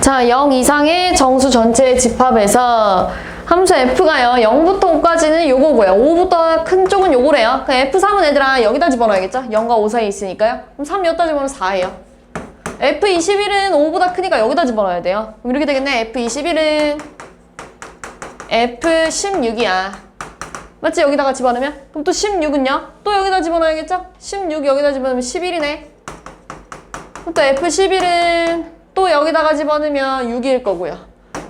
자, 0 이상의 정수 전체의 집합에서 함수 f가요. 0부터 5까지는 요거고요. 5부터 큰 쪽은 요거래요. 그럼 F3은 얘들아 여기다 집어넣어야겠죠? 0과 5 사이에 있으니까요. 그럼 3 여기다 집어넣으면 4예요. F21은 5보다 크니까 여기다 집어넣어야 돼요. 그럼 이렇게 되겠네. F21은 F16이야. 맞지? 여기다가 집어넣으면? 그럼 또 16은요? 또 여기다 집어넣어야겠죠? 16 여기다 집어넣으면 11이네. 그럼 또 F11은 또 여기다가 집어넣으면 6일 거고요.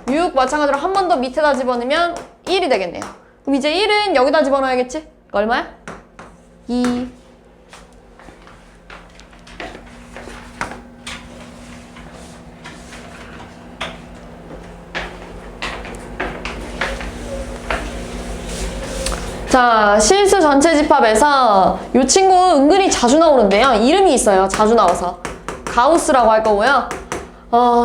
6 마찬가지로 한 번 더 밑에다 집어넣으면 1이 되겠네요. 그럼 이제 1은 여기다 집어넣어야겠지? 얼마야? 2. 자, 실수 전체 집합에서 이 친구 은근히 자주 나오는데요. 이름이 있어요. 자주 나와서. 가우스라고 할 거고요.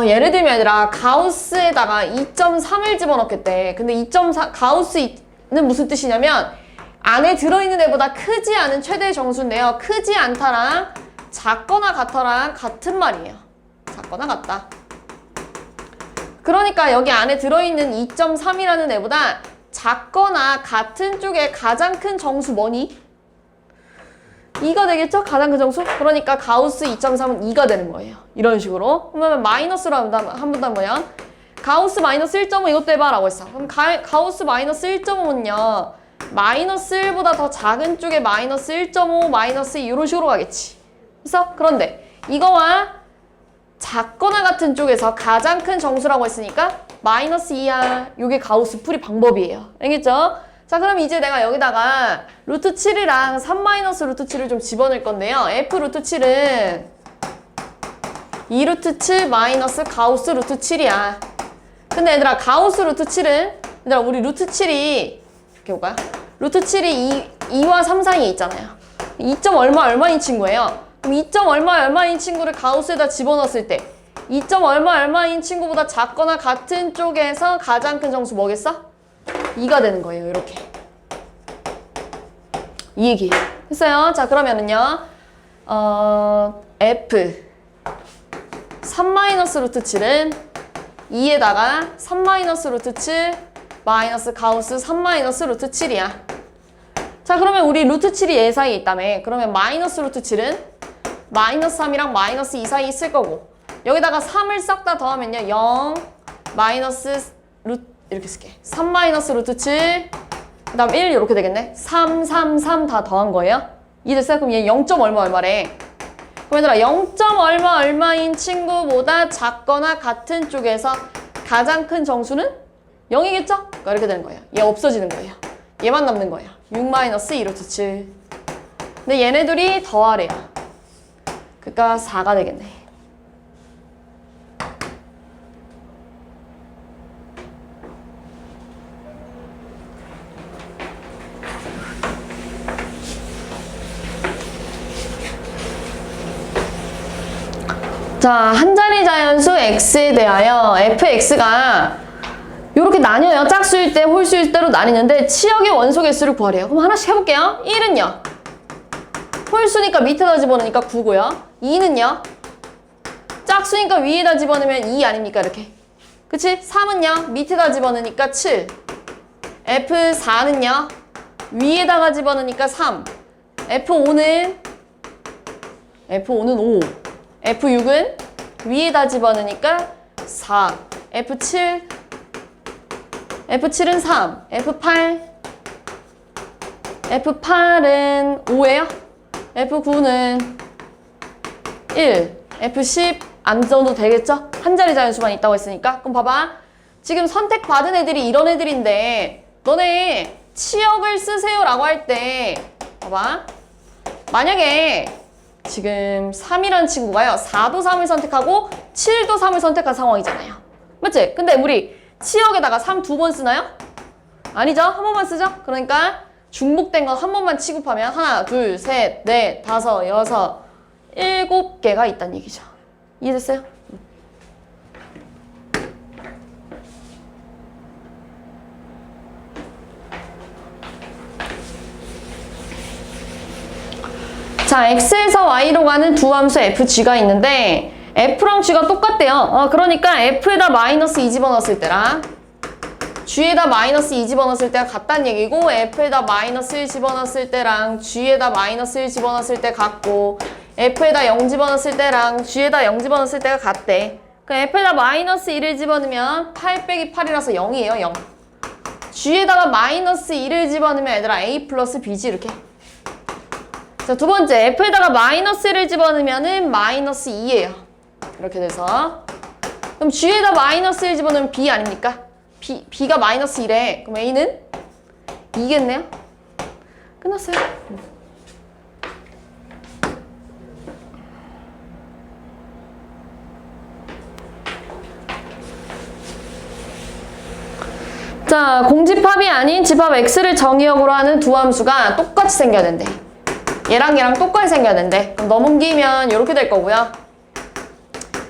예를 들면 얘들아, 가우스에다가 2.3을 집어넣겠대. 근데 2.4, 가우스는 무슨 뜻이냐면 안에 들어있는 애보다 크지 않은 최대 정수인데요. 크지 않다랑 작거나 같아랑 같은 말이에요. 작거나 같다. 그러니까 여기 안에 들어있는 2.3이라는 애보다 작거나 같은 쪽에 가장 큰 정수 뭐니? 2가 되겠죠? 가장 큰 정수? 그러니까 가우스 2.3은 2가 되는 거예요. 이런 식으로. 그러면 마이너스로 한다면 가우스 마이너스 1.5 이것도 해봐 라고 했어. 그럼 가우스 마이너스 1.5는요. 마이너스 1보다 더 작은 쪽에 마이너스 1.5, 마이너스 2 이런 식으로 가겠지. 그래서 그런데 이거와 작거나 같은 쪽에서 가장 큰 정수라고 했으니까 마이너스 2야. 요게 가우스 풀이 방법이에요. 알겠죠? 자, 그럼 이제 내가 여기다가 루트 7이랑 3 마이너스 루트 7을 좀 집어넣을 건데요. F 루트 7은 2 루트 7 마이너스 가우스 루트 7이야. 근데 얘들아, 가우스 루트 7은 얘들아, 우리 루트 7이 이렇게 볼까요? 루트 7이 2와 3 사이에 있잖아요. 2점 얼마인 친구예요. 그럼 2점 얼마인 친구를 가우스에다 집어넣었을 때 2점 얼마인 친구보다 작거나 같은 쪽에서 가장 큰 정수 뭐겠어? 2가 되는 거예요. 이렇게. 이 얘기예요. 됐어요? 자, 그러면은요. F 3 마이너스 루트 7은 2에다가 3 마이너스 루트 7 마이너스 가우스 3 마이너스 루트 7이야. 자, 그러면 우리 루트 7이 얘 사이에 있다며. 그러면 마이너스 루트 7은 마이너스 3이랑 마이너스 2 사이에 있을 거고, 여기다가 3을 싹 다 더하면요. 0 마이너스 루트 이렇게 쓸게. 3 마이너스 루트 7 그 다음 1 이렇게 되겠네. 3, 3, 3 다 더한 거예요. 이해됐어요? 그럼 얘 0. 얼마래. 그럼 얘들아 0. 얼마인 친구보다 작거나 같은 쪽에서 가장 큰 정수는 0이겠죠? 그러니까 이렇게 되는 거예요. 얘 없어지는 거예요. 얘만 남는 거예요. 6 마이너스 2 루트 7. 근데 얘네들이 더하래요. 그러니까 4가 되겠네. 자, 한 자리 자연수 x에 대하여 fx가 이렇게 나뉘어요. 짝수일 때, 홀수일 때로 나뉘는데 치역의 원소 개수를 구하래요. 그럼 하나씩 해볼게요. 1은요. 홀수니까 밑에다 집어넣으니까 9고요. 2는요. 짝수니까 위에다 집어넣으면 2 아닙니까? 이렇게. 그치? 3은요. 밑에다 집어넣으니까 7. F4는요. 위에다가 집어넣으니까 3. F5는 5. F6은 위에다 집어넣으니까 4. F7은 3. F8은 5예요. F9는 1. F10 안 써도 되겠죠? 한 자리 자연수만 있다고 했으니까. 그럼 봐봐. 지금 선택받은 애들이 이런 애들인데 너네 치역을 쓰세요 라고 할 때 봐봐. 만약에 지금 3이라는 친구가요. 4도 3을 선택하고 7도 3을 선택한 상황이잖아요. 맞지? 근데 우리 치역에다가 3 2번 쓰나요? 아니죠? 한 번만 쓰죠? 그러니까 중복된 거 한 번만 취급하면 하나, 둘, 셋, 넷, 다섯, 여섯, 7개가 있다는 얘기죠. 이해됐어요? 자, x에서 y로 가는 두 함수 fg가 있는데 F랑 G가 똑같대요. 그러니까 F에다 마이너스 2 집어넣었을 때랑 G에다 마이너스 2 집어넣었을 때가 같다는 얘기고 F에다 마이너스 1 집어넣었을 때랑 G에다 마이너스 1 집어넣었을 때 같고 F에다 0 집어넣었을 때랑 G에다 0 집어넣었을 때가 같대. 그럼 F에다 마이너스 1을 집어넣으면 8 빼기 8이라서 0이에요. 0. G에다가 마이너스 1을 집어넣으면 얘들아 A 플러스 B지 이렇게. 자, 두 번째 F에다가 마이너스 1을 집어넣으면 마이너스 2예요. 이렇게 돼서 그럼 G에다 마이너스 1 집어넣으면 B 아닙니까? B가 마이너스 1에 그럼 A는 2겠네요? 끝났어요. 자, 공집합이 아닌 집합 X를 정의역으로 하는 두 함수가 똑같이 생겨야 된대. 얘랑 얘랑 똑같이 생겨야 된대. 그럼 넘기면 이렇게 될 거고요.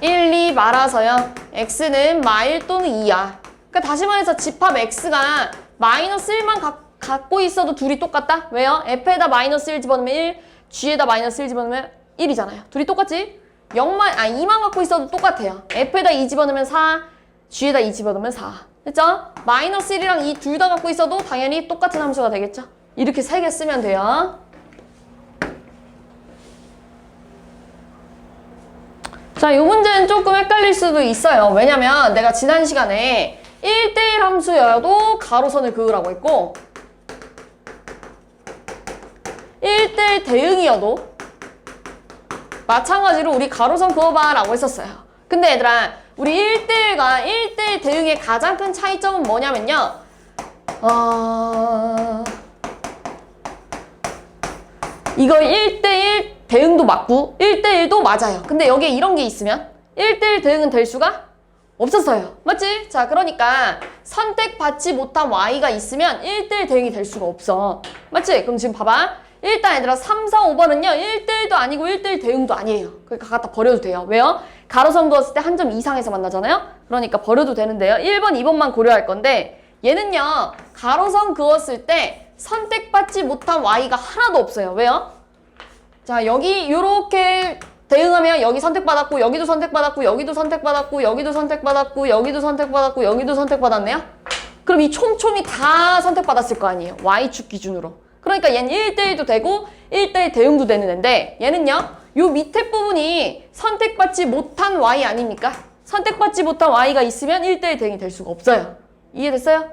1, 2 말아서요. X는 마1 또는 2야. 그러니까 다시 말해서 집합 X가 마이너스 1만 갖고 있어도 둘이 똑같다? 왜요? F에다 마이너스 1 집어넣으면 1, G에다 마이너스 1 집어넣으면 1이잖아요. 둘이 똑같지? 2만 갖고 있어도 똑같아요. F에다 2 집어넣으면 4, G에다 2 집어넣으면 4. 됐죠? 마이너스 1이랑 2 둘 다 갖고 있어도 당연히 똑같은 함수가 되겠죠? 이렇게 3개 쓰면 돼요. 자, 이 문제는 조금 헷갈릴 수도 있어요. 왜냐면 내가 지난 시간에 1대1 함수여도 가로선을 그으라고 했고 1대1 대응이어도 마찬가지로 우리 가로선 그어봐 라고 했었어요. 근데 얘들아 우리 1대1과 1대1 대응의 가장 큰 차이점은 뭐냐면요. 이거 1대1 대응도 맞고 1대1도 맞아요. 근데 여기에 이런 게 있으면 1대1 대응은 될 수가 없었어요. 맞지? 자, 그러니까 선택받지 못한 Y가 있으면 1대1 대응이 될 수가 없어. 맞지? 그럼 지금 봐봐. 일단 얘들아 3, 4, 5번은요 1대1도 아니고 1대1 대응도 아니에요. 그러니까 갖다 버려도 돼요. 왜요? 가로선 그었을 때 한 점 이상에서 만나잖아요? 그러니까 버려도 되는데요. 1번, 2번만 고려할 건데 얘는요 가로선 그었을 때 선택받지 못한 Y가 하나도 없어요. 왜요? 자, 여기 요렇게 대응하면 여기 선택받았고 여기도 선택받았고 여기도 선택받았고 여기도 선택받았고 여기도 선택받았고 여기도 선택받았네요? 그럼 이 촘촘히 다 선택받았을 거 아니에요? Y축 기준으로. 그러니까 얘는 1대1도 되고 1대1 대응도 되는 애인데 얘는요 요 밑에 부분이 선택받지 못한 Y 아닙니까? 선택받지 못한 Y가 있으면 1대1 대응이 될 수가 없어요. 이해됐어요?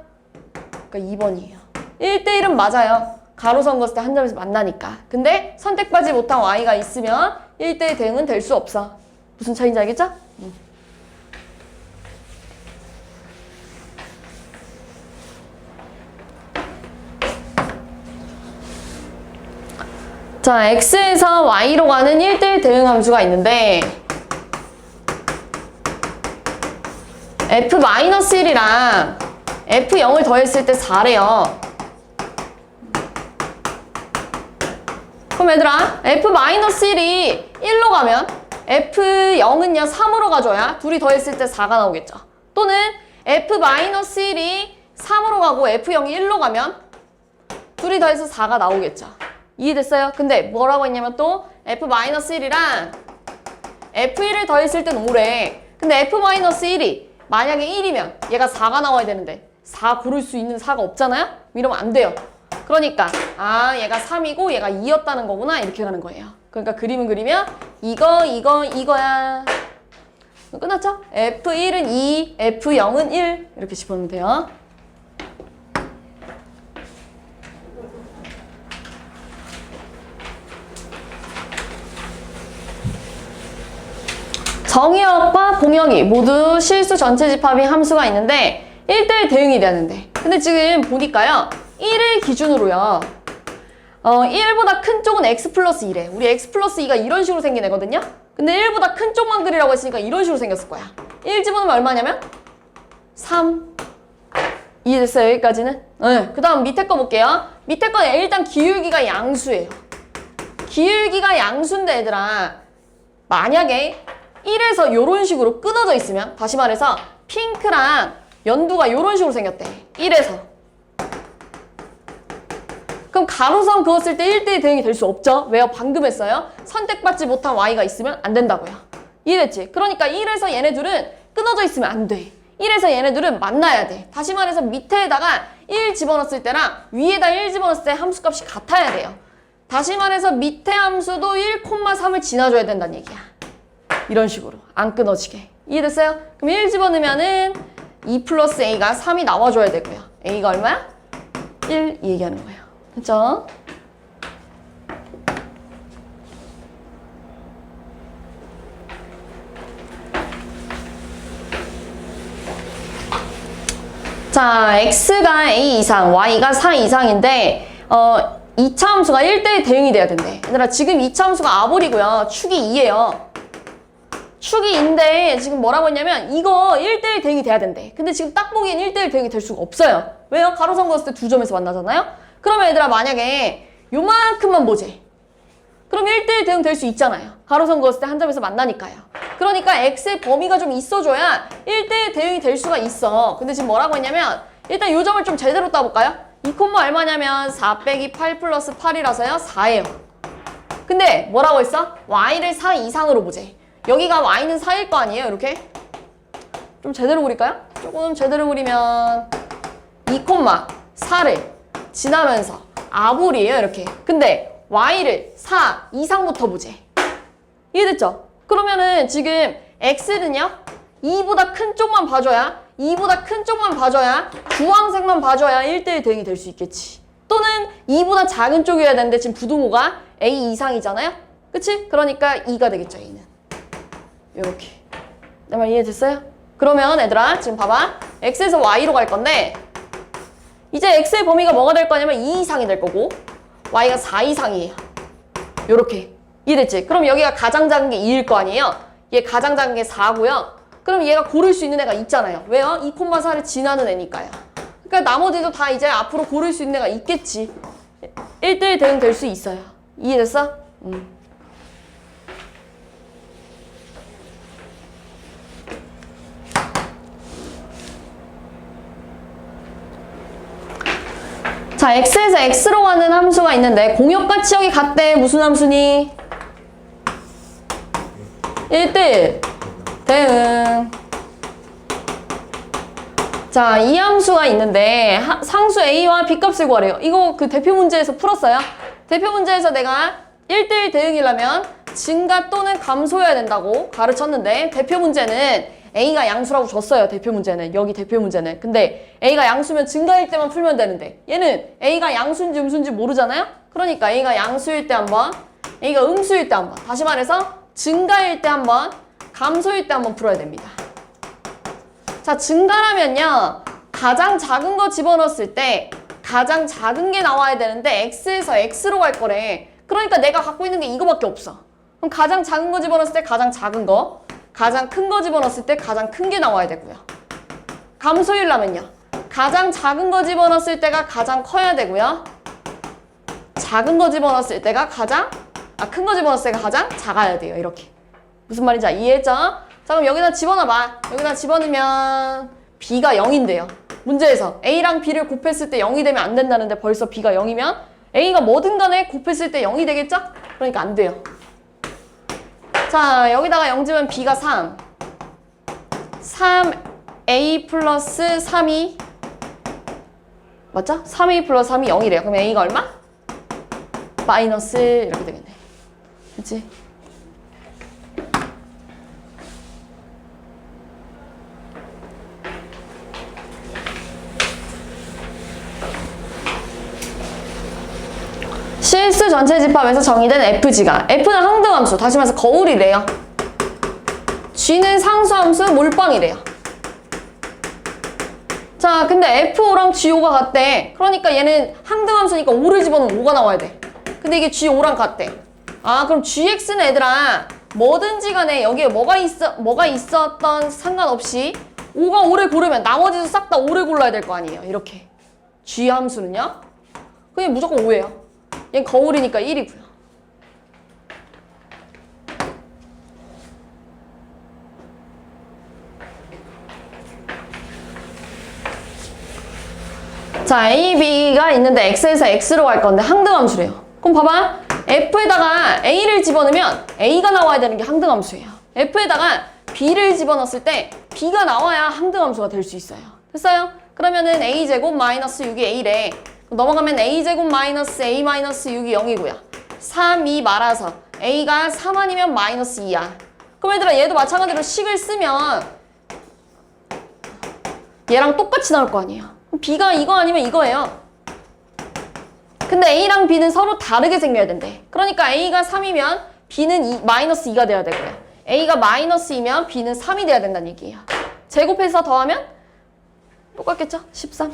그러니까 2번이에요. 1대1은 맞아요. 가로선 그었을 때 한 점에서 만나니까. 근데 선택받지 못한 Y가 있으면 1대1 대응은 될 수 없어. 무슨 차이인지 알겠죠? 자, X에서 Y로 가는 1대1 대응 함수가 있는데 F-1이랑 F0을 더했을 때 4래요. 그럼 얘들아 F-1이 1로 가면 F0은요 3으로 가줘야 둘이 더했을 때 4가 나오겠죠. 또는 F-1이 3으로 가고 F0이 1로 가면 둘이 더해서 4가 나오겠죠. 이해됐어요? 근데 뭐라고 했냐면 또 F-1이랑 F1을 더했을 땐 5래. 근데 F-1이 만약에 1이면 얘가 4가 나와야 되는데 4 고를 수 있는 4가 없잖아요? 이러면 안 돼요. 그러니까 얘가 3이고 얘가 2였다는 거구나 이렇게 가는 거예요. 그러니까 그림을 그리면 이거야. 끝났죠? F1은 2, F0은 1 이렇게 집어넣으면 돼요. 정의역과 공역이 모두 실수 전체 집합인 함수가 있는데 1대1 대응이 되는데 근데 지금 보니까요 1을 기준으로요 1보다 큰 쪽은 x 플러스 2래. 우리 x 플러스 2가 이런 식으로 생긴 애거든요. 근데 1보다 큰 쪽만 그리라고 했으니까 이런 식으로 생겼을 거야. 1 집어넣으면 얼마냐면 3. 이해됐어요? 여기까지는? 네. 그 다음 밑에 거 볼게요. 밑에 거는 일단 기울기가 양수예요. 기울기가 양수인데 얘들아 만약에 1에서 이런 식으로 끊어져 있으면 다시 말해서 핑크랑 연두가 이런 식으로 생겼대. 1에서. 그럼 가로선 그었을 때 1대1 대응이 될 수 없죠? 왜요? 방금 했어요. 선택받지 못한 Y가 있으면 안 된다고요. 이해됐지? 그러니까 1에서 얘네 둘은 끊어져 있으면 안 돼. 1에서 얘네 둘은 만나야 돼. 다시 말해서 밑에다가 1 집어넣었을 때랑 위에다 1 집어넣었을 때 함수값이 같아야 돼요. 다시 말해서 밑에 함수도 1,3을 지나줘야 된다는 얘기야. 이런 식으로 안 끊어지게. 이해됐어요? 그럼 1 집어넣으면은 2 플러스 A가 3이 나와줘야 되고요. A가 얼마야? 1 이 얘기하는 거예요. 됐죠? 자, x가 a 이상, y가 4 이상인데 2차 함수가 1대1 대응이 돼야 된대. 얘들아, 지금 2차 함수가 아볼이고요. 축이 2예요. 축이 2인데 지금 뭐라고 했냐면 이거 1대1 대응이 돼야 된대. 근데 지금 딱 보기엔 1대1 대응이 될 수가 없어요. 왜요? 가로선 그었을 때 두 점에서 만나잖아요? 그러면 얘들아, 만약에 요만큼만 보지. 그럼 1대1 대응 될 수 있잖아요. 가로선 그었을 때 한 점에서 만나니까요. 그러니까 x의 범위가 좀 있어줘야 1대1 대응이 될 수가 있어. 근데 지금 뭐라고 했냐면 일단 요 점을 좀 제대로 따볼까요? 2, 얼마냐면 4 빼기 8 플러스 8이라서요 4예요. 근데 뭐라고 했어? y를 4 이상으로 보재. 여기가 y는 4일 거 아니에요? 이렇게 좀 제대로 그릴까요? 조금 제대로 그리면 2, 4를 지나면서 아볼이에요. 이렇게. 근데 y를 4 이상부터 보재. 이해됐죠? 그러면은 지금 x는요 2보다 큰 쪽만 봐줘야, 2보다 큰 쪽만 봐줘야, 주황색만 봐줘야 1대1 대응이 될 수 있겠지. 또는 2보다 작은 쪽이어야 되는데 지금 부등호가 a 이상이잖아요? 그치? 그러니까 2가 되겠죠. a는 요렇게. 내 말 이해됐어요? 그러면 얘들아, 지금 봐봐. x에서 y로 갈 건데 이제 x의 범위가 뭐가 될 거냐면 2 이상이 될 거고 y가 4 이상이에요. 요렇게. 이해됐지? 그럼 여기가 가장 작은 게 2일 거 아니에요? 얘 가장 작은 게 4고요. 그럼 얘가 고를 수 있는 애가 있잖아요. 왜요? 2,4를 지나는 애니까요. 그러니까 나머지도 다 이제 앞으로 고를 수 있는 애가 있겠지. 1대1 대응 될 수 있어요. 이해됐어? 자, x에서 x로 가는 함수가 있는데 공역과 치역이 같대. 무슨 함수니? 1대1 대응. 자, 이 함수가 있는데 상수 a와 b값을 구하래요. 이거 그 대표 문제에서 풀었어요. 대표 문제에서 내가 1대1 대응이라면 증가 또는 감소해야 된다고 가르쳤는데 대표 문제는 a가 양수라고 줬어요. 대표 문제는. 여기 대표 문제는. 근데 a가 양수면 증가일 때만 풀면 되는데 얘는 a가 양수인지 음수인지 모르잖아요? 그러니까 a가 양수일 때 한 번, a가 음수일 때 한 번. 다시 말해서 증가일 때 한 번, 감소일 때 한 번 풀어야 됩니다. 자, 증가라면요. 가장 작은 거 집어넣었을 때 가장 작은 게 나와야 되는데 x에서 x로 갈 거래. 그러니까 내가 갖고 있는 게 이거밖에 없어. 그럼 가장 작은 거 집어넣었을 때 가장 작은 거, 가장 큰 거 집어넣었을 때 가장 큰 게 나와야 되고요. 감소율라면요. 가장 작은 거 집어넣었을 때가 가장 커야 되고요. 작은 거 집어넣었을 때가 가장, 큰 거 집어넣었을 때가 가장 작아야 돼요. 이렇게. 무슨 말인지 이해했죠? 자, 그럼 여기다 집어넣어봐. 여기다 집어넣으면 b가 0인데요. 문제에서 a랑 b를 곱했을 때 0이 되면 안 된다는데 벌써 b가 0이면 a가 뭐든 간에 곱했을 때 0이 되겠죠? 그러니까 안 돼요. 자, 여기다가 0 집으면 b가 3. 3a 플러스 3이 맞죠? 3a 플러스 3이 0이래요. 그럼 a가 얼마? 마이너스 이렇게 되겠네. 그치? 실수 전체 집합에서 정의된 FG가 F는 항등함수, 다시 말해서 거울이래요. G는 상수함수, 몰빵이래요. 자, 근데 F5랑 G5가 같대. 그러니까 얘는 항등함수니까 5를 집어넣으면 5가 나와야 돼. 근데 이게 G5랑 같대. 아, 그럼 GX는 얘들아 뭐든지 간에 여기에 뭐가 있었던 상관없이 5가 5를 고르면 나머지도 싹 다 5를 골라야 될 거 아니에요. 이렇게. G 함수는요? 그게 무조건 5예요. 얘는 거울이니까 1이고요. 자, A, B가 있는데 X에서 X로 갈 건데 항등함수래요. 그럼 봐봐. F에다가 A를 집어넣으면 A가 나와야 되는 게 항등함수예요. f에다가 b를 집어넣었을 때 b가 나와야 항등함수가 될 수 있어요. 됐어요? 그러면은 a제곱 마이너스 6이 a래. 넘어가면 a제곱 마이너스 a 마이너스 6이 0이고요. 3, 2 말아서 a가 3 아니면 마이너스 2야. 그럼 얘들아 얘도 마찬가지로 식을 쓰면 얘랑 똑같이 나올 거 아니에요. b가 이거 아니면 이거예요. 근데 a랑 b는 서로 다르게 생겨야 된대. 그러니까 a가 3이면 b는 마이너스 2가 돼야 되고요. a가 마이너스 2면 b는 3이 돼야 된다는 얘기예요. 제곱해서 더하면 똑같겠죠? 13.